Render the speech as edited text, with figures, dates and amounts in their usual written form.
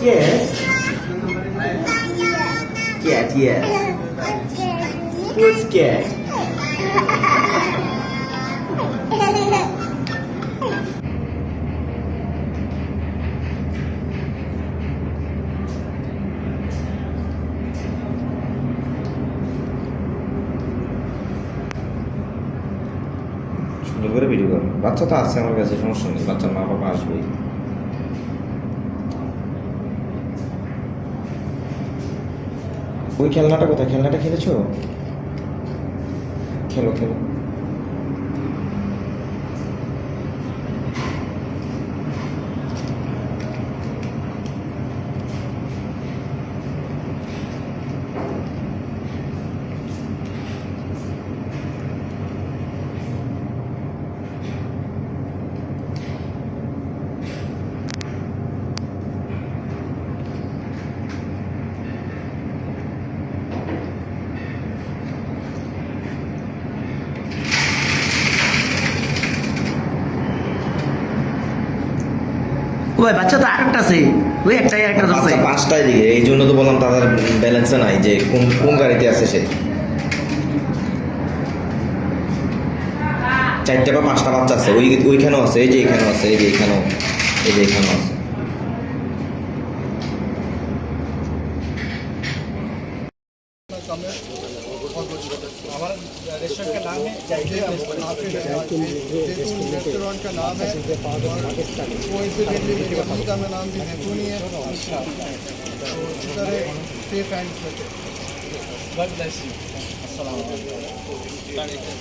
Yes. Cat, yes. Who's cat? সুন্দর করে video করো। বাচ্চা তো আছে আমার কাছে, সমস্যা নেই, বাচ্চার মা বাবা আসবেই। ওই খেলনাটা কোথায়? খেলনাটা খেলেছো? খেলো খেলো। ওই বাচ্চা তো আরেকটা আছে, ওই একটাই আরেকটা আছে। বাচ্চা পাঁচটায় দিকে, এই জন্য তো বললাম তাদের ব্যালেন্সে নাই যে কোন কোন গাড়িতে আছে সে। চারটে বা পাঁচটা বাচ্চা আছে, ওইখানেও আছে, এই যে এখানেও আছে, এই যে এখানেও, এই যে এখানেও আছে। हमारा रेस्टोरेंट का नाम है रेस्टोरेंट का नाम है कोइंसिडेंटली मेरी पत्नी का मैं नाम भी जैतूनी है। अच्छा, तो इसी तरह सेफ हैंड्स में गॉड ब्लेस यू। अस्सलाम वालेकुम।